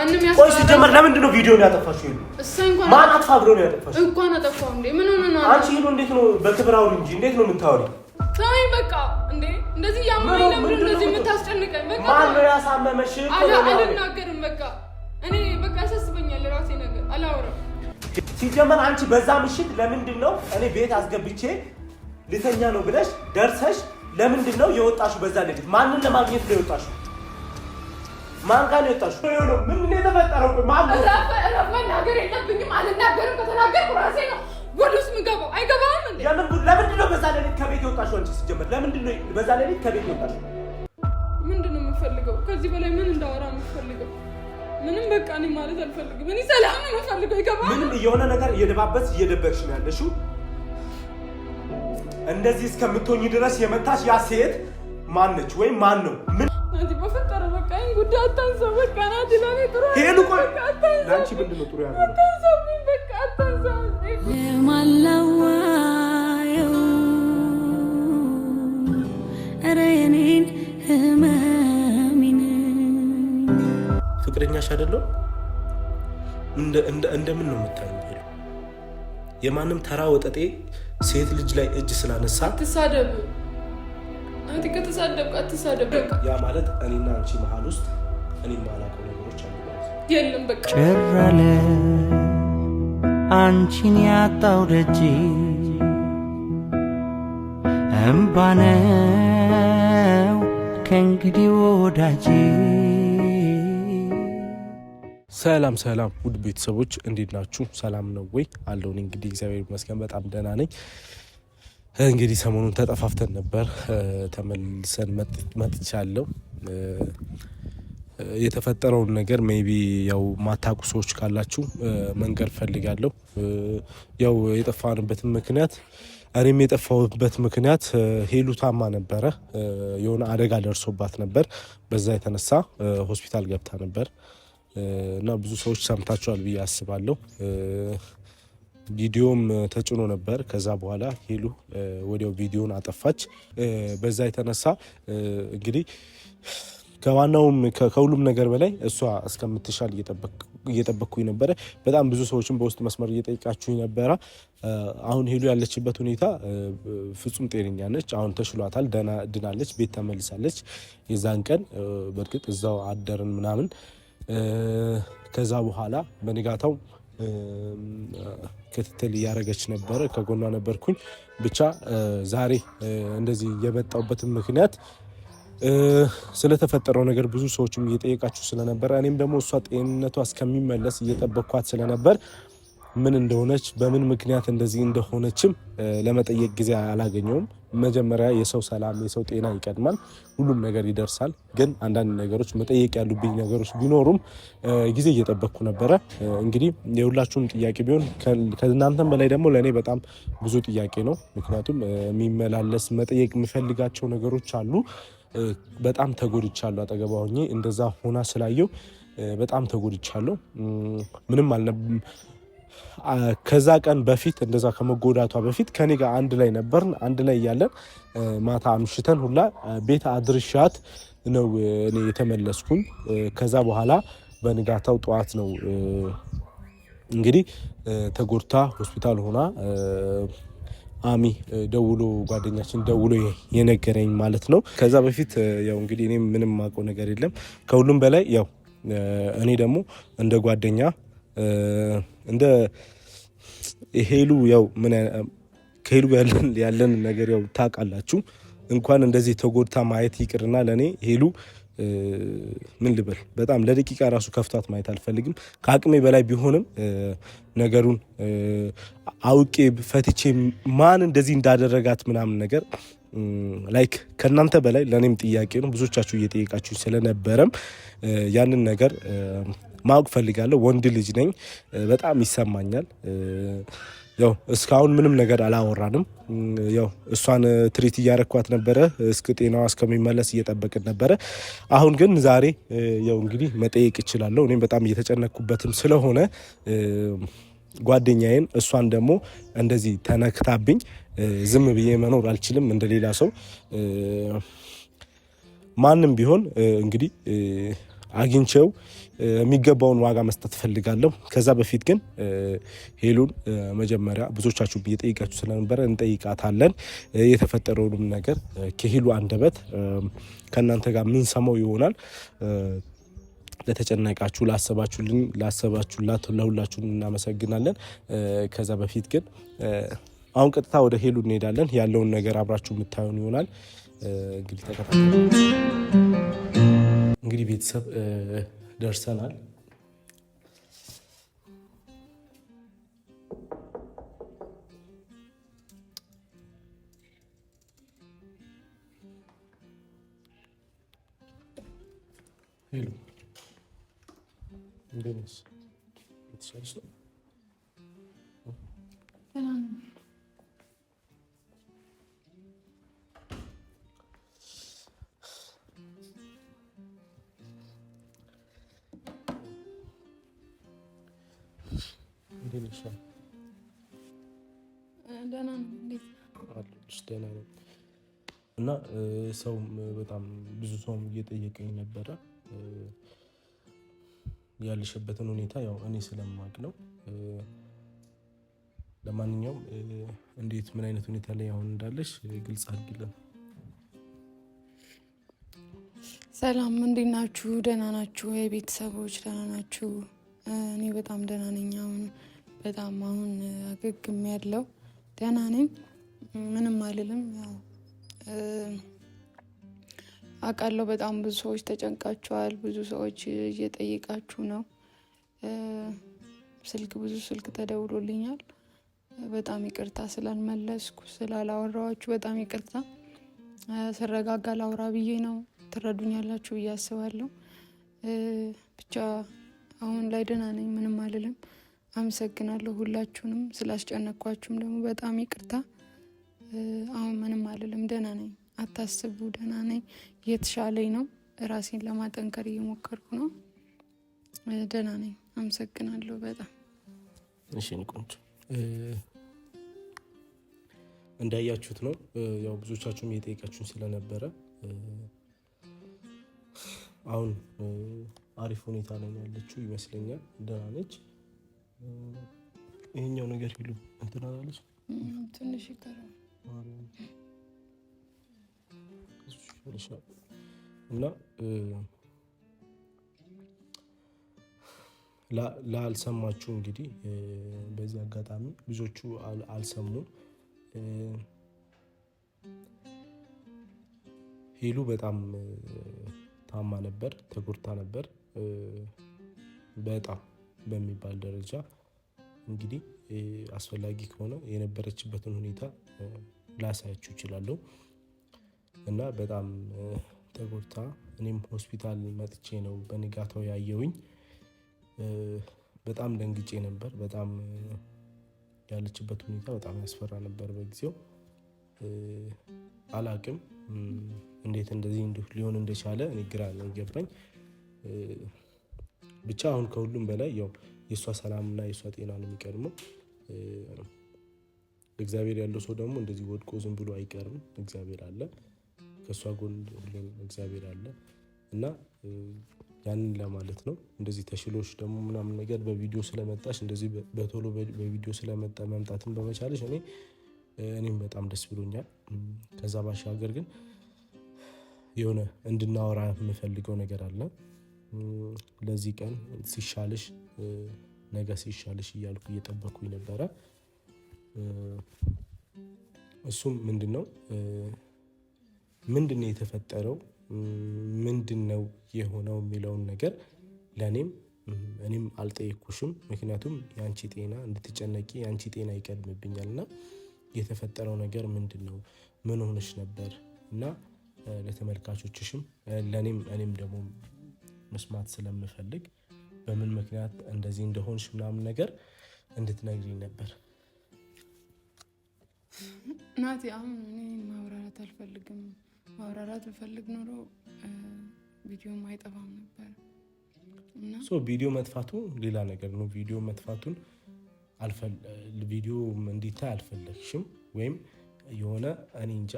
ማንም ያስፈራራ ቆይ ሲጀመር ለምንድን ነው ቪዲዮን ያጠፋሽው ይሉ ማን አጥፋ ብሎ ነው ያጠፋሽው እንኳን አጠፋው እንዴ ምን ሆነ ነው አንቺ ይሉ እንዴት ነው በክብር አውሪ እንጂ እንዴት ነው የምታወሪ ታይ በቃ እንዴ እንደዚህ ያማኝ ለምን እንደዚህ የምታስጨንቀኝ በቃ ማን ነው ያሳመመሽ አልናገርም በቃ እኔ በቃ ያሳስበኛል ራሴ ነገር አላወራም ሲጀመር አንቺ በዛ ምሽት ለምንድን ነው እኔ ቤት አስገብቼ ልተኛ ነው ብለሽ ደርሰሽ ለምንድን ነው የወጣሽው በዛ ሌሊት ማንን ለማግኘት ነው የወጣሽው ማን ጋር ነው የወጣሽው ነው ምን የተፈጠረው ማን ነው መናገር የለብኝም አልናገርም ከተናገርኩ ራሴ ነው ወዱስ ምገባው አይገባም እንዴ ለምንድን ነው በዛ ሌሊት ከቤት የወጣሽው አንቺ ሲጀመር ለምንድን ነው በዛ ሌሊት ከቤት የወጣሽው ምንድን ነው የምፈልገው ከዚህ በላይ ምን እንዳወራ የምፈልገው ምንም በቃ እኔ ማለት አልፈልግም እኔ ሰላም ነው የምፈልገው ይገባል ምንም የሆነ ነገር እየደባበስ እየደበቅሽ ነው ያለሽው እንደዚህ እስከምትሆኚ ድረስ የመታሽ ያ ሴት ማን ነች ወይ ማን ነው ምን ናቲ በፈጠረ በቃ ይሄን ጉዳይ አታንሳው በቃ ናቲ ለኔ ጥሩ ሄሉ ቆይ ላንቺ ምንድነው ጥሩ ያለው አታንሳው በቃ አታንሳው ማላዋየው አረኔን ህመሚን ፍቅረኛሽ አይደለም እንደምን ነው የምታየው የማንም ተራ ወጠጤ ሴት ልጅ ላይ እጅ ስላነሳ አትሳደብ አንተ ከተሳደብክ አትሳደብ ያ ማለት እኔና አንቺ መሃል ውስጥ እኔ ማላውቀው ነገሮች አሉ የለም በቃ ጭራለ አንቺን ያጣው ደጅ እምባነው ከእንግዲህ ወዳጅ ሰላም ሰላም ውድ ቤተሰቦች እንዴት ናችሁ ሰላም ነው ወይ አለውን እንግዲህ እግዚአብሔር ይመስገን በጣም ደህና ነኝ እንግዲህ ሰሞኑን ተጠፋፍተን ነበር ተመልሰን መጥቻለሁ የተፈጠረውን ነገር ሜቢ ያው ማታቁ ሰዎች ካላችሁ መንገር ፈልጋለሁ ያው የጠፋንበት ምክንያት እኔም የጠፋሁበት ምክንያት ሄሉ ታማ ነበረ የሆነ አደጋ ደርሶባት ነበር በዛ የተነሳ ሆስፒታል ገብታ ነበር እና ብዙ ሰዎች ሰምታችኋል ብዬ አስባለሁ ቪዲዮም ተጭኖ ነበር ከዛ በኋላ ሄሉ ወዲያው ቪዲዮን አጠፋች በዛ የተነሳ እንግዲህ ከዋናውም ከሁሉም ነገር በላይ እሷ እስከምትሻል እየጠበቅኩኝ ነበረ በጣም ብዙ ሰዎችን በውስጥ መስመር እየጠየቃችሁኝ ነበረ አሁን ሄሉ ያለችበት ሁኔታ ፍጹም ጤነኛ ነች አሁን ተሽሏታል ድናለች ቤት ተመልሳለች የዛን ቀን በርግጥ እዛው አደርን ምናምን ከዛ በኋላ በንጋታው ክትትል ያረጋች ነበር ከጎኗ ነበርኩኝ ብቻ ዛሬ እንደዚህ የመጣውበት ምክንያት ስለተፈጠረው ነገር ብዙ ሰዎችም እየጠየቃችሁ ስለነበር እኔም ደግሞ እሷ ጤንነቷ እስከሚመለስ እየጠበቅኳት ስለነበር ምን እንደሆነች በምን ምክንያት እንደዚህ እንደሆነችም ለመጠየቅ ጊዜ አላገኘውም መጀመሪያ የሰው ሰላም የሰው ጤና ይቀድማል ሁሉም ነገር ይደርሳል ግን አንዳንድ ነገሮች መጠየቅ ያሉብኝ ነገሮች ቢኖሩም ጊዜ እየጠበቅኩ ነበረ እንግዲህ የሁላችሁም ጥያቄ ቢሆን ከእናንተም በላይ ደግሞ ለኔ በጣም ብዙ ጥያቄ ነው ምክንያቱም የሚመላለስ መጠየቅ የምፈልጋቸው ነገሮች አሉ በጣም ተጎድቻለሁ አጠገቧ ሆኜ እንደዛ ሆና ስላየው በጣም ተጎድቻለሁ ምንም ከዛ ቀን በፊት እንደዛ ከመጎዳቷ በፊት ከኔ ጋር አንድ ላይ ነበርን አንድ ላይ ያለን ማታ አምሽተን ሁላ ቤት አድርሻት ነው እኔ የተመለስኩኝ ከዛ በኋላ በንጋታው ጧት ነው እንግዲህ ተጎድታ ሆስፒታል ሆና አሚ ደውሎ ጓደኛችን ደውሎ የነገረኝ ማለት ነው ከዛ በፊት ያው እንግዲህ እኔ ምንም ማውቀው ነገር የለም ከሁሉም በላይ ያው እኔ ደግሞ እንደ ጓደኛ እንደ ሄሉ ያው ምን ከሄሉ ያለን ነገር ያው ታውቃላችሁ እንኳን እንደዚህ ተጎድታ ማየት ይቅርና ለኔ ሄሉ ምን ልበል በጣም ለደቂቃ ራሱ ከፍቷት ማየት አልፈልግም ከአቅሜ በላይ ቢሆንም ነገሩን አውቄ ፈትቼ ማን እንደዚህ እንዳደረጋት ምናምን ነገር ላይክ ከናንተ በላይ ለኔም ጥያቄ ነው ብዙዎቻችሁ እየጠየቃችሁ ስለነበረም ያንን ነገር ማወቅ ፈልጋለሁ ወንድ ልጅ ነኝ በጣም ይሰማኛል ያው እስካሁን ምንም ነገር አላወራንም ያው እሷን ትሪት እያረኳት ነበረ እስከ ጤናዋ እስከሚመለስ እየጠበቅን ነበረ አሁን ግን ዛሬ ያው እንግዲህ መጠየቅ እችላለሁ እኔም በጣም እየተጨነኩበትም ስለሆነ ጓደኛዬን እሷን ደግሞ እንደዚህ ተነክታብኝ ዝም ብዬ መኖር አልችልም እንደሌላ ሰው ማንም ቢሆን እንግዲህ አግኝቼው የሚገባውን ዋጋ መስጠት ፈልጋለሁ። ከዛ በፊት ግን ሄሉን መጀመሪያ ብዙዎቻችሁ እየጠየቃችሁ ስለነበረ እንጠይቃታለን። የተፈጠረውንም ነገር ከሄሉ አንደበት ከእናንተ ጋር ምን ሰማው ይሆናል። ለተጨነቃችሁ፣ ላሰባችሁላት ለሁላችሁም እናመሰግናለን። ከዛ በፊት ግን አሁን ቀጥታ ወደ ሄሉ እንሄዳለን። ያለውን ነገር አብራችሁ የምታዩን ይሆናል። እንግዲህ ተከታተሉ። እንግዲህ ቤተሰብ ደርሰናል። ሄሉ እንደነስ የተሻለሽ ነው? ደህና ነው። እና ሰውም በጣም ብዙ ሰውም እየጠየቀኝ ነበረ ያለሽበትን ሁኔታ ያው እኔ ስለማውቅ ነው። ለማንኛውም እንዴት ምን አይነት ሁኔታ ላይ አሁን እንዳለሽ ግልጽ አድርጊልን። ሰላም እንዴት ናችሁ? ደህና ናችሁ? የቤተሰቦች ደህና ናችሁ? እኔ በጣም ደህና ነኝ። በጣም አሁን አገግም ያለው ደህና ነኝ። ምንም አልልም። ያው አውቃለሁ በጣም ብዙ ሰዎች ተጨንቃችኋል። ብዙ ሰዎች እየጠየቃችሁ ነው። ብዙ ስልክ ተደውሎልኛል። በጣም ይቅርታ ስላልመለስኩ ስላላወራኋችሁ በጣም ይቅርታ። ስረጋጋ ላውራ ብዬ ነው። ትረዱኛላችሁ ብዬ አስባለሁ። ብቻ አሁን ላይ ደህና ነኝ። ምንም አልልም። አመሰግናለሁ ሁላችሁንም። ስላስጨነቅኳችሁም ደግሞ በጣም ይቅርታ። አሁን ምንም አልልም። ደህና ነኝ። አታስቡ፣ ደህና ነኝ። የተሻለኝ ነው። ራሴን ለማጠንከር እየሞከርኩ ነው። ደህና ነኝ። አመሰግናለሁ በጣም። እሺ ቆንጆ፣ እንዳያችሁት ነው። ያው ብዙዎቻችሁም እየጠየቃችሁን ስለነበረ አሁን አሪፍ ሁኔታ ላይ ያለችው ይመስለኛል። ደህና ነች። ይሄኛው ነገር ሁሉ እንትን አላለች፣ ትንሽ ይቀራል እና ላልሰማችሁ እንግዲህ በዚህ አጋጣሚ ብዙዎቹ አልሰሙም። ሄሉ በጣም ታማ ነበር፣ ተጎድታ ነበር በጣም በሚባል ደረጃ። እንግዲህ አስፈላጊ ከሆነ የነበረችበትን ሁኔታ ላሳያችሁ እችላለሁ። እና በጣም ተጎድታ እኔም ሆስፒታል መጥቼ ነው በንጋታው ያየውኝ። በጣም ደንግጬ ነበር። በጣም ያለችበት ሁኔታ በጣም ያስፈራ ነበር በጊዜው። አላቅም እንዴት እንደዚህ ሊሆን እንደቻለ እኔ ግራ ነው የገባኝ። ብቻ አሁን ከሁሉም በላይ ያው የእሷ ሰላምና የእሷ ጤና ነው የሚቀድመው። እግዚአብሔር ያለው ሰው ደግሞ እንደዚህ ወድቆ ዝም ብሎ አይቀርም። እግዚአብሔር አለ ከእሷ ጎን፣ ሁሉም እግዚአብሔር አለ እና ያንን ለማለት ነው። እንደዚህ ተሽሎሽ ደግሞ ምናምን ነገር በቪዲዮ ስለመጣሽ እንደዚህ በቶሎ በቪዲዮ ስለመጣ መምጣትን በመቻለሽ እኔም በጣም ደስ ብሎኛል። ከዛ ባሻገር ግን የሆነ እንድናወራ የምፈልገው ነገር አለ። ለዚህ ቀን ሲሻልሽ ነገ ሲሻልሽ እያልኩ እየጠበኩኝ ነበረ። እሱም ምንድነው የተፈጠረው፣ ምንድነው የሆነው የሚለውን ነገር እኔም አልጠየኩሽም። ምክንያቱም የአንቺ ጤና እንድትጨነቂ የአንቺ ጤና ይቀድምብኛል እና የተፈጠረው ነገር ምንድነው፣ ምን ሆነሽ ነበር እና ለተመልካቾችሽም እኔም ደግሞ መስማት ስለምፈልግ በምን ምክንያት እንደዚህ እንደሆንሽ ምናምን ነገር እንድትነግሪኝ ነበር። ናቲ አሁን እኔ ማውራራት አልፈልግም። ማውራራት ብፈልግ ኖሮ ቪዲዮም አይጠፋም ነበር። ቪዲዮ መጥፋቱ ሌላ ነገር ነው። ቪዲዮ መጥፋቱን ቪዲዮ እንዲታይ አልፈለግሽም ወይም የሆነ እኔ እንጃ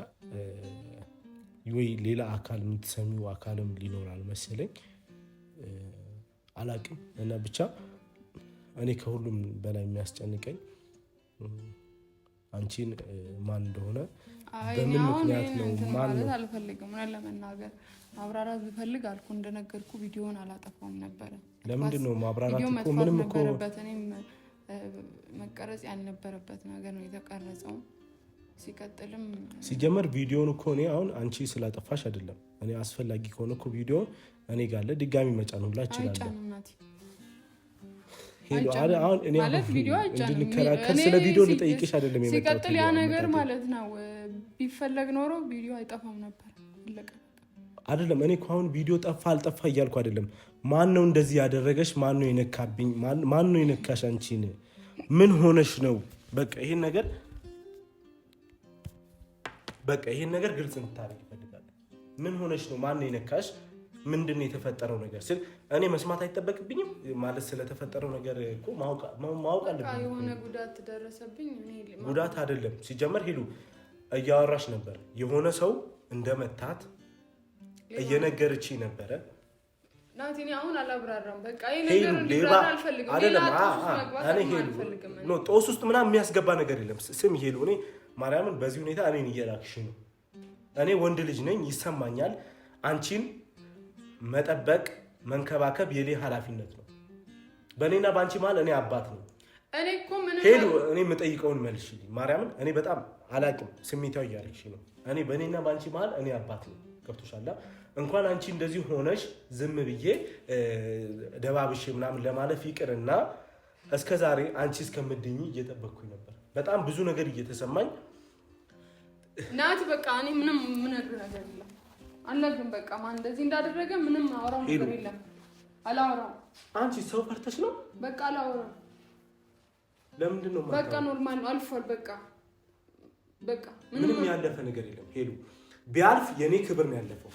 ወይ ሌላ አካል የምትሰሚው አካልም ሊኖራል መሰለኝ። አላቅም እና ብቻ እኔ ከሁሉም በላይ የሚያስጨንቀኝ አንቺን ማን እንደሆነ በምን ምክንያት ነው ማለት አልፈልግም ነው ለመናገር ማብራራት ብፈልግ አልኩ እንደነገርኩ ቪዲዮውን አላጠፋውም ነበር ለምንድን ነው ማብራራት እኮ ምንም እኮ እኔም መቀረጽ ያልነበረበት ነገር ነው የተቀረጸው ሲቀጥልም ሲጀመር ቪዲዮውን እኮ እኔ አሁን አንቺ ስላጠፋሽ አይደለም እኔ አስፈላጊ ከሆነ እኮ ቪዲዮ እኔ ጋር ለድጋሚ መጫን ሁላ እችላለሁ ሄሎ አሁን እኔ ማለት ቪዲዮ እንድንከራከር ስለ ቪዲዮ ልጠይቅሽ አይደለም የመጣሁት ሲቀጥል ያ ነገር ማለት ነው ቢፈለግ ኖሮ ቪዲዮ አይጠፋም ነበር አለቀ አይደለም እኔ እኮ አሁን ቪዲዮ ጠፋ አልጠፋ እያልኩ አይደለም ማን ነው እንደዚህ ያደረገሽ ማን ነው የነካብኝ ማን ነው የነካሽ አንቺን ምን ሆነሽ ነው በቃ ይሄን ነገር ግልጽ እንድታረግ ይፈልጋል ምን ሆነሽ ነው ማን ነው የነካሽ ምንድነው የተፈጠረው ነገር ስል እኔ መስማት አይተበቅብኝም ማለት ስለተፈጠረው ነገር እኮ ማወቅ አለብኝ የሆነ ጉዳት ደረሰብኝ ጉዳት አይደለም ሲጀመር ሄሉ እያወራሽ ነበር የሆነ ሰው እንደመታት እየነገረች ነበር ናቲኒ አሁን አላብራራም በቃ ይሄ ነገር እንዲብራራ አልፈልግም አይደለም ኖ ጦስ ውስጥ ምናምን የሚያስገባ ነገር የለም ስም ሄሉ እኔ ማርያምን በዚህ ሁኔታ እኔን እየላክሽ ነው እኔ ወንድ ልጅ ነኝ ይሰማኛል አንቺን መጠበቅ መንከባከብ የኔ ኃላፊነት ነው በእኔና ባንቺ ማለት እኔ አባት ነው እኔ እኮ ምን ሄሉ እኔ የምጠይቀውን መልሽልኝ ማርያምን እኔ በጣም አላቅም ስሜታው እያለሽ ነው እኔ በእኔና ባንቺ ማለት እኔ አባት ነው ገብቶሻል እንኳን አንቺ እንደዚህ ሆነሽ ዝም ብዬ ደባብሽ ምናምን ለማለፍ ይቅርና እስከዛሬ አንቺ እስከምድኝ እየጠበቅኩኝ ነበር በጣም ብዙ ነገር እየተሰማኝ ናቲ በቃ እኔ ምንም ነገር የለም አለግም በቃ ማን እንደዚህ እንዳደረገ ምንም አወራው ነገር የለም አላወራው አንቺ ሰው ፈርተሽ ነው በቃ አላወራው ለምንድን ነው በቃ ኖርማል ነው አልፏል በቃ ምንም ያለፈ ነገር የለም ሄሉ ቢያልፍ የኔ ክብር ነው ያለፈው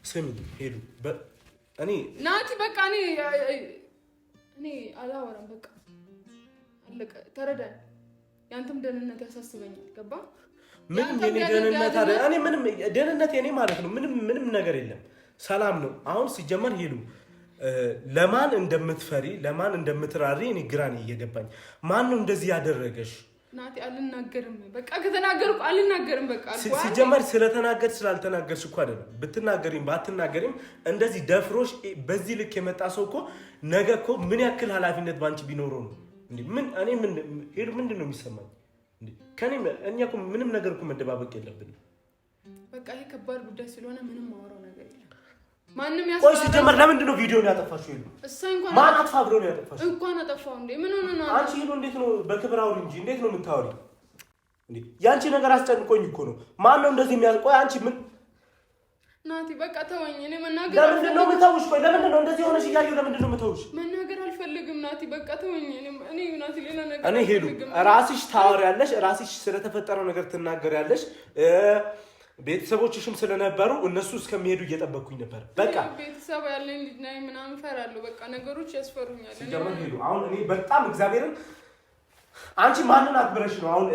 ስሚ ሄሉ እኔ ናቲ በቃ እኔ አላወራም በቃ አለቀ ተረዳኝ ያንተም ደህንነት ያሳስበኛል ገባ ምንም የኔ ደህንነት አይደል እኔ ምንም ደህንነት የኔ ማለት ነው ምንም ነገር የለም ሰላም ነው አሁን ሲጀመር ሄሉ ለማን እንደምትፈሪ ለማን እንደምትራሪ እኔ ግራኔ እየገባኝ ማን ነው እንደዚህ ያደረገሽ ናቲ አልናገርም በቃ ከተናገርኩ አልናገርም በቃ ሲጀመር ስለተናገር ስላልተናገርሽ እኮ አይደለም ብትናገሪም ባትናገሪም እንደዚህ ደፍሮሽ በዚህ ልክ የመጣ ሰው እኮ ነገ እኮ ምን ያክል ኃላፊነት ባንቺ ቢኖረው ነው እንዴ ምን እኔ ምን ሄሉ ምንድነው የሚሰማኝ እንዴ ከኔ እኛ እኮ ምንም ነገር እኮ መደባበቅ የለብንም በቃ ይሄ ከባድ ጉዳይ ስለሆነ ምንም ማወራው ነገር የለም ማንንም ቆይ ሲጀመር ለምንድን ነው ቪዲዮን ያጠፋሽው ሄሉ እሰይ እንኳን ማን አጥፋ ብሎ ነው ያጠፋሽው እንኳን አጠፋው እንዴ ምን ሆነ ነው አንቺ ሄሉ እንዴት ነው በክብር አውሪ እንጂ እንዴት ነው የምታወሪ እንዴ ያንቺ ነገር አስጨንቆኝ እኮ ነው ማን ነው እንደዚህ የሚያቆይ አንቺ ምን ናቲ በቃ ተወኝ እኔ መናገር ለምንድን ነው የምታውሽ ቆይ ለምንድን ነው እንደዚህ ሆነሽ እያየሁ ለምንድን ነው የምታውሽ መናገር አልፈልግም ናቲ በቃ ተወኝ እኔ ናቲ ሌላ ነገር እኔ ሄሉ ራስሽ ታወሪያለሽ ራስሽ ስለተፈጠረው ነገር ትናገሪያለሽ ቤተሰቦችሽም ስለነበሩ እነሱ እስከሚሄዱ እየጠበቅኩኝ ነበር በቃ ቤተሰብ ያለኝ ልጅ ነኝ ምናምን ፈራለሁ በቃ ነገሮች ያስፈሩኛል ሲጀመር ሄሉ አሁን እኔ በጣም እግዚአብሔርን አንቺ ማንን አክብረሽ ነው አሁን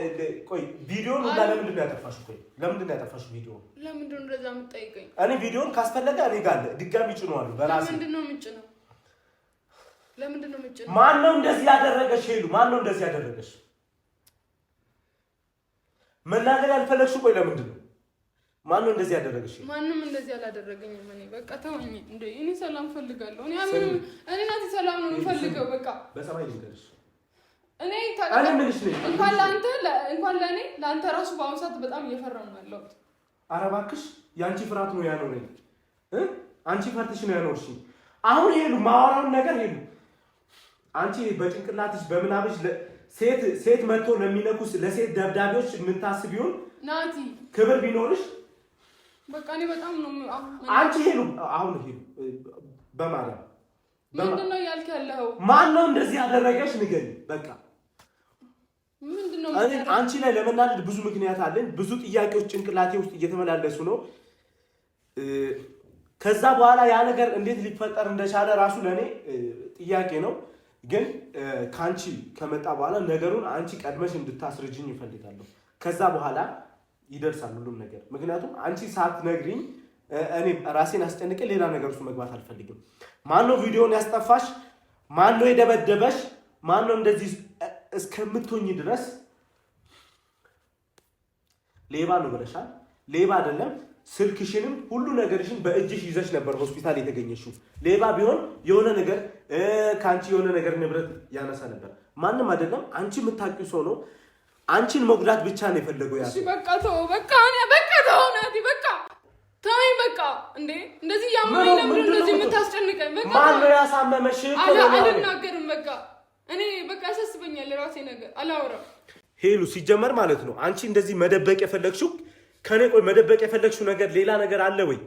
ቆይ ቪዲዮን ሁላ ለምንድን ነው ያጠፋሽው ቆይ ለምንድን ነው ያጠፋሽው ቪዲዮን ለምንድን ነው እንደዛ የምትጠይቀኝ እኔ ቪዲዮን ካስፈለገ እኔ ጋር ድጋሚ ጭነዋለሁ በራሴ ለምንድን ነው የምጭነው ማን ነው እንደዚህ ያደረገሽ ሄሉ ማን ነው እንደዚህ ያደረገሽ መናገር ያልፈለግሽው ቆይ ለምንድን ነው ማን ነው እንደዚህ ያደረገሽ ማንንም እንደዚህ አላደረገኝም እኔ በቃ ተወኝ እንዴ እኔ ሰላም ፈልጋለሁ እኔ ናቲ ሰላም ነው የምፈልገው በቃ በሰማይ ልንገርሽ እኔ ምንሽ ነኝ እንኳን ለአንተ ራሱ በአሁኑ ሰዓት በጣም እየፈራሁ ነው ያለሁት ኧረ እባክሽ የአንቺ ፍርሃት ነው ያኖረኝ አንቺ ፈርተሽ ነው ያኖርሽኝ አሁን ሄሉ ማወራውን ነገር ሄሉ አንቺ በጭንቅላትሽ በምናብሽ ሴት መጥቶ ለሚነኩስ ለሴት ደብዳቤዎች ምን ታስቢውን ናቲ ክብር ቢኖርሽ በቃ እኔ በጣም ነው አንቺ ሄሉ አሁን ሄሉ በማርያም ምንድነው ያልክ ያለው ማን ነው እንደዚህ ያደረገሽ ንገሪ በቃ ምንድነው አንቺ ላይ ለመናደድ ብዙ ምክንያት አለኝ ብዙ ጥያቄዎች ጭንቅላቴ ውስጥ እየተመላለሱ ነው ከዛ በኋላ ያ ነገር እንዴት ሊፈጠር እንደቻለ ራሱ ለኔ ጥያቄ ነው ግን ካንቺ ከመጣ በኋላ ነገሩን አንቺ ቀድመሽ እንድታስረጅኝ ይፈልጋለሁ ከዛ በኋላ ይደርሳል ሁሉም ነገር ምክንያቱም አንቺ ሳትነግሪኝ እኔ ራሴን አስጨንቄ ሌላ ነገር ውስጥ መግባት አልፈልግም። ማን ነው ቪዲዮን ያስጠፋሽ? ማን ነው የደበደበሽ? ማን ነው እንደዚህ እስከምትሆኚ ድረስ ሌባ ነው ብለሻል። ሌባ አይደለም። ስልክሽንም ሁሉ ነገርሽን በእጅሽ ይዘሽ ነበር ሆስፒታል የተገኘሽው። ሌባ ቢሆን የሆነ ነገር ካንቺ የሆነ ነገር ንብረት ያነሳ ነበር። ማንም አይደለም። አንቺ የምታውቂው ሰው ነው። አንቺን መጉዳት ብቻ ነው የፈለገው። እሺ በቃ ተው፣ በቃ ተው ናቲ፣ በቃ ተወኝ፣ በቃ እንዴ እንደዚህ ያማኝ ነበር። እንደዚህ የምታስጨንቀኝ በቃ ማን ነው ያሳመመሽ? አልናገርም፣ በቃ እኔ በቃ ያሳስበኛል ራሴ ነገር አላወራም። ሄሉ ሲጀመር ማለት ነው አንቺ እንደዚህ መደበቅ የፈለግሽው ከኔ ቆይ መደበቅ የፈለግሽው ነገር ሌላ ነገር አለ ወይ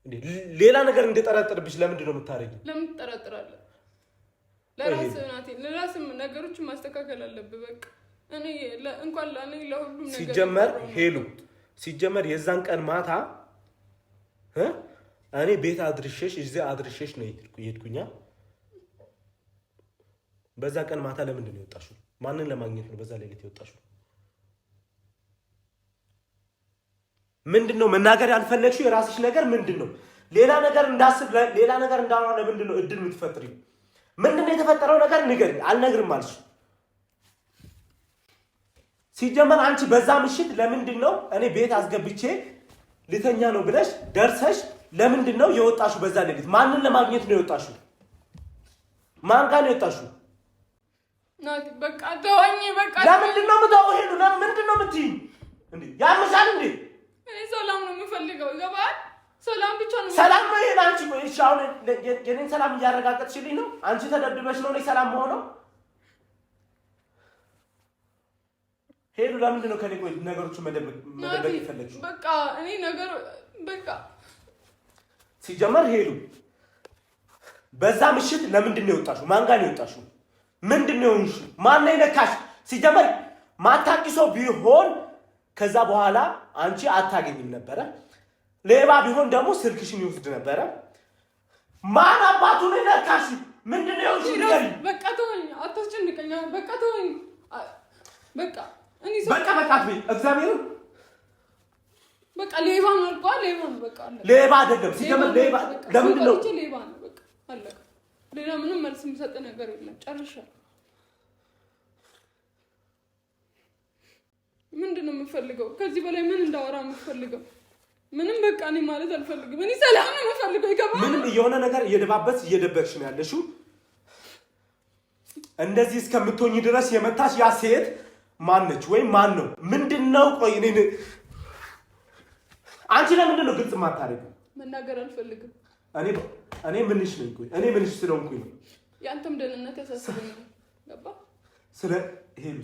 እንዴ? ሌላ ነገር እንድጠረጥርብሽ ለምንድን ነው የምታረጊው? ለምን ትጠረጥራለህ? ለራስህ ናቲ፣ ለራስህ ነገሮችን ማስተካከል አለብህ። በቃ እኔ እንኳን ለኔ ለሁሉም ነገር ሲጀመር ሄሉ ሲጀመር የዛን ቀን ማታ እኔ ቤት አድርሼሽ እዚህ አድርሼሽ ነው የሄድኩኛ። በዛ ቀን ማታ ለምንድን ነው የወጣሽው? ማንን ለማግኘት ነው በዛ ሌሊት የወጣሽው? ምንድነው መናገር ያልፈለግሽው? የራስሽ ነገር ምንድነው? ሌላ ነገር እንዳስብ ሌላ ነገር እንዳወራ ለምንድን ነው እድል የምትፈጥሪው? ምንድነው የተፈጠረው ነገር ንገሪኝ። አልነግርም አልሽ። ሲጀመር አንቺ በዛ ምሽት ለምንድን ነው እኔ ቤት አስገብቼ ልተኛ ነው ብለሽ ደርሰሽ ለምንድን ነው የወጣሽው? በዛ ሌሊት ማንን ለማግኘት ነው የወጣሽው? ማን ጋር ነው የወጣሽው? ናቲ በቃ ተወኝ። በቃ ለምንድን ነው የምታወው? ሄዱ ለምንድን ነው የምትይኝ እንዴ? ያምሻል እንዴ? እኔ ሰላም ነው የምፈልገው። ይገባል? ሰላም ብቻ ነው። ሰላም ነው ይሄን አንቺ እሺ፣ አሁን የኔን ሰላም እያረጋገጥሽልኝ ነው? አንቺ ተደብድበሽ ነው እኔ ሰላም መሆነው? ሄዱ ለምንድን ነው ከኔ ቆይ ነገሮችን መደበቅ የፈለግሽው? በቃ እኔ ነገር በቃ ሲጀመር ሄዱ በዛ ምሽት ለምንድን ነው የወጣሽው? ማን ጋር ነው የወጣሽው? ምንድን ነው የሆንሽው? ማን ነው የነካሽ? ሲጀመር ማታቂ ሰው ቢሆን ከዛ በኋላ አንቺ አታገኝም ነበረ። ሌባ ቢሆን ደግሞ ስልክሽን ይወስድ ነበረ። ማን አባቱ ነው የነካሽ? ምንድን ነው የሆንሽው? በቃ ተወኝ፣ አታስጨንቀኝ። በቃ ተወኝ። በቃ እኔ በቃ አትበይ። እግዚአብሔር በቃ ሌባ ነው አልኳት። ሌባ ነው በቃ አለ። ሌባ አይደለም ሲጀመር ሌባ ለምንድን ነው ሌባ ነው በቃ አለ። ሌላ ምንም መልስ የምሰጥ ነገር የለም። ጨርሻለሁ። ምንድን ነው የምፈልገው? ከዚህ በላይ ምን እንዳወራ የምፈልገው? ምንም በቃ እኔ ማለት አልፈልግም። እኔ ሰላም ነው የምፈልገው። ይገባል? ምንም የሆነ ነገር እየደባበስ እየደበቅሽ ነው ያለሽው። እንደዚህ እስከምትሆኚ ድረስ የመታሽ ያ ሴት ማነች? ወይም ማን ነው? ምንድነው? ቆይ አንቺ ለምንድን ነው ግልጽ የማታደርጊው? መናገር አልፈልግም። እኔ ምንሽ ነኝ? ቆይ እኔ ምንሽ ስለሆንኩኝ ነው? ያንተም ደህንነት ያሳስበኛል። ገባ?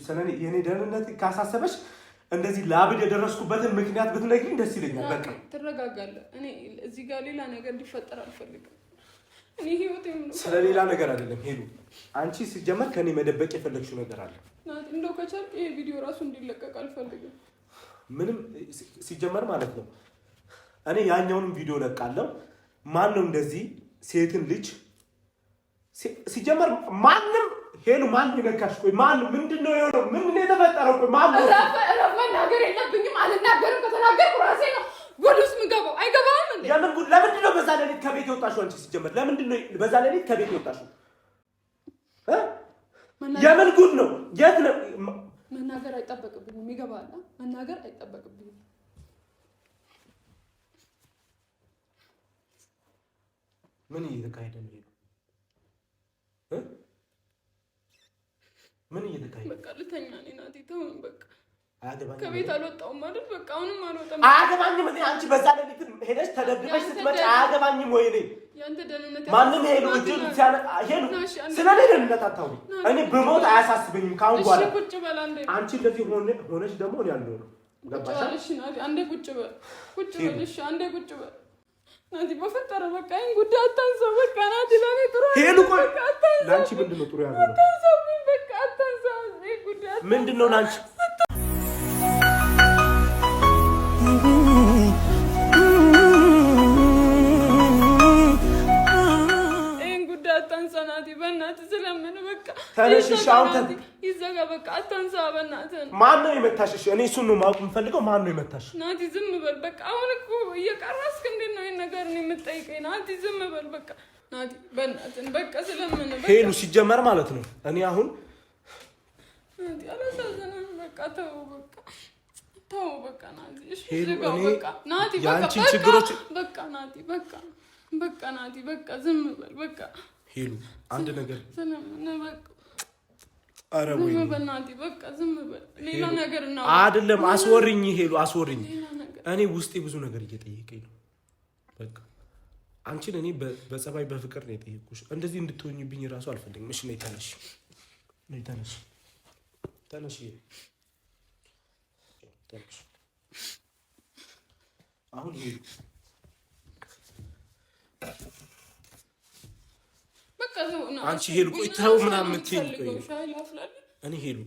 ስለኔ የኔ ደህንነት ካሳሰበሽ እንደዚህ ለአብድ የደረስኩበትን ምክንያት ብትነግሪኝ ደስ ይለኛል። በቃ ትረጋጋለህ። እኔ እዚህ ጋር ሌላ ነገር እንዲፈጠር አልፈልግም። እኔ ህይወቴም ነው። ስለሌላ ነገር አይደለም ሄሉ። አንቺ ሲጀመር ከኔ መደበቅ የፈለግሽው ነገር አለ። እንደው ከቻልክ ይሄ ቪዲዮ ራሱ እንዲለቀቅ አልፈልግም። ምንም ሲጀመር ማለት ነው። እኔ ያኛውንም ቪዲዮ ለቃለሁ። ማን ነው እንደዚህ ሴትን ልጅ ሲጀመር ማንም ሄሉ ማን ይነካሽ? ቆይ ማን ምንድነው የሆነው? ምንድነው የተፈጠረው? ቆይ ማን ነው? እረፍ መናገር የለብኝም። አልናገርም። ከተናገርኩ ራሴ ነው ጉድ ውስጥ የምገባው። አይገባም እንዴ? ለምንድን ነው በዛ ሌሊት ከቤት የወጣሽው? አንቺ ሲጀመር ለምንድን ነው በዛ ሌሊት ከቤት የወጣሽው? የምን ጉድ ነው? የት ነው? መናገር አይጠበቅብኝም። ይገባል? መናገር አይጠበቅብኝም። ምን እየተካሄደ ነው? ምን እየተካሄደ? በቃ ልተኛ ነኝ ናቲ። ተውኝ በቃ። አያገባኝም። ከቤት አልወጣሁም ማለት በቃ አሁንም አልወጣም። አያገባኝም። እኔ አንቺ በዛ ሌሊት ሄደሽ ተደብድበሽ ስትመጪ አያገባኝም ወይ? እኔ ያንተ ደህንነት ማንም ሄሉ እጁን ሄሉ ስለኔ ደህንነት አታውሪ። እኔ ብሞት አያሳስበኝም ካሁን በኋላ። እሺ ቁጭ በል አንዴ። አንቺ እንደዚህ ሆነሽ ደግሞ እኔ ያለው ነው ገባሽ? እሺ ናቲ አንዴ ቁጭ በል። ቁጭ በል እሺ አንዴ ቁጭ በል ናቲ። በፈጠረ በቃ ይሄን ጉዳይ አታንሳው። በቃ ናቲ ለኔ ጥሩ ሄሉ ቆይ ላንቺ ምንድነው ጥሩ ያለው? አታንሳው በቃ አታንሳው። ይሄ ጉዳይ ምንድነው ላንቺ? ይሄን ጉዳይ አታንሳ ናቲ። በእናትህ ስለምን በል በቃ ተነሽ አሁን ይዘጋ በቃ አታንሳ በእናትህ ማን ነው የመታሽ እኔ እሱን ነው ማወቅ የምፈልገው ማን ነው የመታሽ ናቲ ዝም በል በቃ አሁን እኮ እየቀረስክ እንዴት ነው ይሄን ነገር ነው የምትጠይቀኝ ናቲ ዝም በል በቃ ናቲ በእናትህ በቃ ስለምን በቃ ሄሉ ሲጀመር ማለት ነው እኔ አሁን ናቲ አላሳዘነም በቃ ተው በቃ ናቲ እሺ በቃ ናቲ ያንቺ ችግሮች በቃ ናቲ በቃ ናቲ በቃ ዝም በል በቃ ሄሉ አንድ ነገር ስለምን በቃ አረ ወይ ዝም በል ናቲ በቃ ዝም በል ሌላ ነገር ነው አይደለም አስወሪኝ ሄሉ አስወሪኝ እኔ ውስጤ ብዙ ነገር እየጠየቀኝ ነው በቃ አንቺን እኔ በጸባይ በፍቅር ነው የጠየቅኩሽ እንደዚህ እንድትሆኝብኝ ራሱ አልፈልግም እሺ ነይ ተነሽ አሁን ሄሉ በቃ ነው አንቺ ሄሉ ቆይ ተው ምናምን የምትይኝ ቆይ እኔ ሄሉ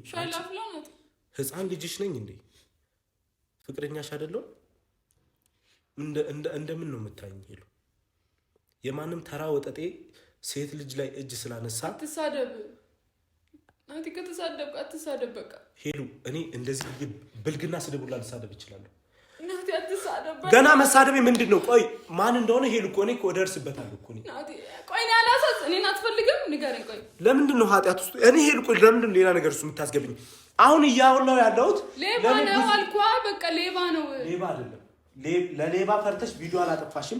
ህፃን ልጅሽ ነኝ እንዴ ፍቅረኛሽ አይደለሁ እንደምን ነው የምታይኝ ሄሉ የማንም ተራ ወጠጤ ሴት ልጅ ላይ እጅ ስላነሳ አትሳደብ ናቲ ከተሳደብክ አትሳደብ በቃ ሄሉ እኔ እንደዚህ ብልግና ስድቡላ ልሳደብ እችላለሁ ናቲ አትሳደብ ገና መሳደቤ ምንድነው ቆይ ማን እንደሆነ ሄሉ እኮ እኔ እኮ ደርስበታለሁ እኮ ናቲ ቆይ ናላሳስ እኔ አትፈልግም ንገረኝ ቆይ ለምንድን ነው ኃጢያት ውስጥ እኔ ሄሉ ቆይ ለምንድን ነው ሌላ ነገር ውስጥ የምታስገብኝ አሁን እያወራሁ ያለሁት ሌባ ነው አልኳ በቃ ሌባ ነው ሌባ አይደለም ለሌባ ፈርተሽ ቪዲዮ አላጠፋሽም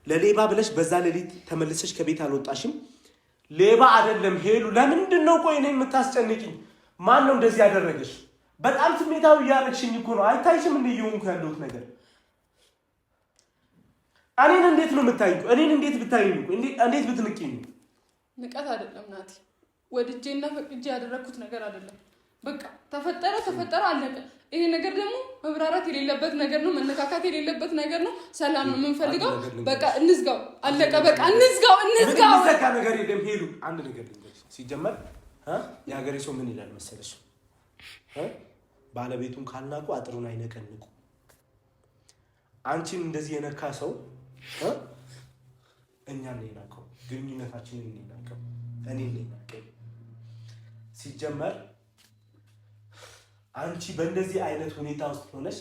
ለሌባ ብለሽ በዛ ሌሊት ተመልሰሽ ከቤት አልወጣሽም ሌባ አይደለም ሄሉ ለምንድን ነው ቆይ እኔን የምታስጨንቂኝ ማን ነው እንደዚህ ያደረገሽ በጣም ስሜታዊ ያረክሽኝ እኮ ነው አይታይሽም እንዴ ይሁንኩ ያለሁት ነገር እኔን እንዴት ነው የምታይኝ እኔን እንዴት ብታይኝ እንዴት ብትንቂኝ ንቀት አይደለም ናቲ ወድጄና ፈቅጄ ያደረኩት ነገር አይደለም በቃ ተፈጠረ አለቀ ይሄ ነገር ደግሞ መብራራት የሌለበት ነገር ነው መነካካት የሌለበት ነገር ነው ሰላም ነው የምንፈልገው በቃ እንዝጋው አለቀ በቃ እንዝጋው ዘጋ ነገር የለም ሄሉ አንድ ነገር ልንገርሽ ሲጀመር የሀገሬ ሰው ምን ይላል መሰለሽ ባለቤቱን ካልናቁ አጥሩን አይነቀንቁ አንቺን እንደዚህ የነካ ሰው እኛን ነው የናቀው ግንኙነታችንን ነው የናቀው እኔን ነው የናቀው ሲጀመር አንቺ በእንደዚህ አይነት ሁኔታ ውስጥ ሆነሽ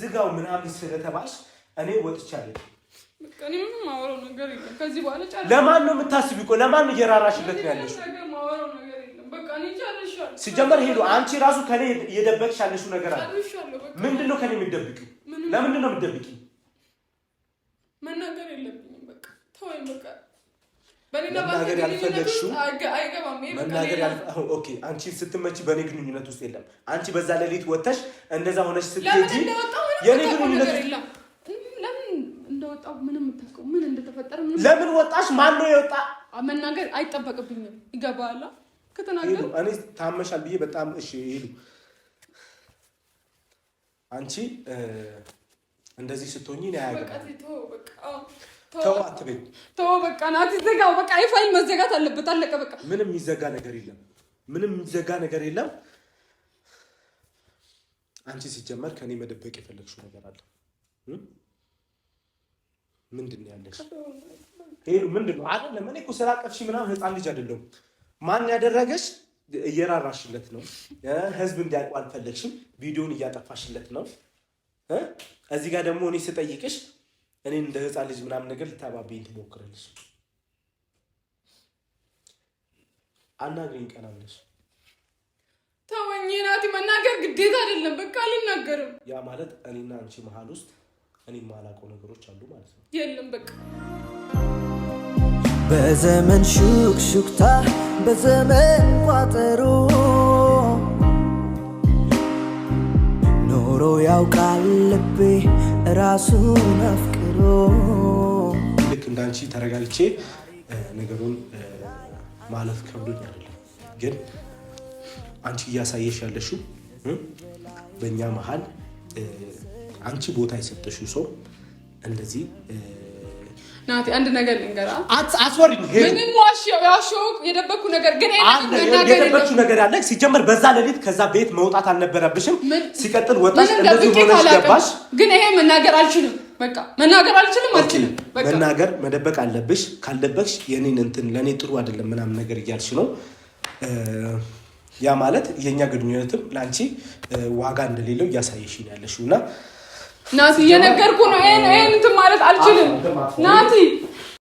ዝጋው ምናምን ስለተባልሽ እኔ ወጥቻለሁ በቃ እኔ ምንም ማወራው ነገር የለም ከዚህ በኋላ ጫለ ለማን ነው የምታስቢው ቆይ ለማን እየራራሽለት ነው ያለሽው ማወራው ነገር የለም በቃ እኔ ጨርሻለሁ ሲጀመር ሄዱ አንቺ ራሱ ከኔ እየደበቅሽ ያለሽው ነገር አለ ምንድነው ከኔ የምትደብቂው ለምንድን ነው የምትደብቂው መናገር የለብኝም በቃ ተወኝ በቃ መናገር ያልፈለግሽው መናገር ኦኬ አንቺ ስትመጪ በኔ ግንኙነት ውስጥ የለም አንቺ በዛ ሌሊት ወተሽ እንደዛ ሆነሽ ስትሄጂ የኔ ግንኙነት የለም ለምን እንደወጣው ምንም ተከው ምን እንደተፈጠረ ምን ለምን ወጣሽ ማን ነው የወጣ መናገር አይጠበቅብኝም ይገባላ ከተናገር እኔ ታመሻል ብዬ በጣም እሺ ሄሉ አንቺ እንደዚህ ስትሆኚ ነው ያገባው በቃ ተው አትበይ ተው በቃ ናቲ ዘጋው በቃ አይፋይል መዘጋት አለበት አለቀ በቃ ምንም የሚዘጋ ነገር የለም አንቺ ሲጀመር ከኔ መደበቅ የፈለግሽው ነገር አለ ምንድነው ያለሽ ሄሉ ምንድነው አይደለም እኔ እኮ ስላቀፍሽ ምናምን ህፃን ልጅ አይደለም ማን ያደረገሽ እየራራሽለት ነው ህዝብ እንዲያውቁ አልፈለግሽም ቪዲዮን እያጠፋሽለት ነው እዚህ ጋር ደግሞ እኔ ስጠይቅሽ እኔ እንደ ህፃን ልጅ ምናምን ነገር ልታባብኝ ትሞክራለሽ አናግሪኝ ቀናለሽ ተወኝ ናቲ መናገር ግዴታ አይደለም በቃ አልናገርም ያ ማለት እኔና አንቺ መሃል ውስጥ እኔ ማላውቀው ነገሮች አሉ ማለት ነው የለም በቃ በዘመን ሹክሹክታ በዘመን ቋጠሮ ኖሮ ያውቃል ልቤ ራሱን አፍቅሮ ልክ እንዳንቺ ተረጋግቼ ነገሩን ማለት ከብዶኝ አይደለም ግን አንቺ እያሳየሽ ያለሽው በእኛ መሃል አንቺ ቦታ የሰጠሽው ሰው እንደዚህ ናቲ አንድ ነገር ልንገራ አስወሪኝ ምንም ዋሽው የደበኩ ነገር ግን የደበኩ ነገር አለ ሲጀመር በዛ ሌሊት ከዛ ቤት መውጣት አልነበረብሽም ሲቀጥል ወጣሽ እንደዚህ ሆነሽ ገባሽ ግን ይሄ መናገር አልችልም በቃ መናገር አልችልም መናገር መደበቅ አለብሽ ካልደበቅሽ የኔን እንትን ለኔ ጥሩ አይደለም ምናምን ነገር እያልሽ ነው ያ ማለት የኛ ግንኙነትም ላንቺ ዋጋ እንደሌለው ያሳየሽኝ ያለሽውና ናቲ እየነገርኩ ነው። ይሄን እንትን ማለት አልችልም ናቲ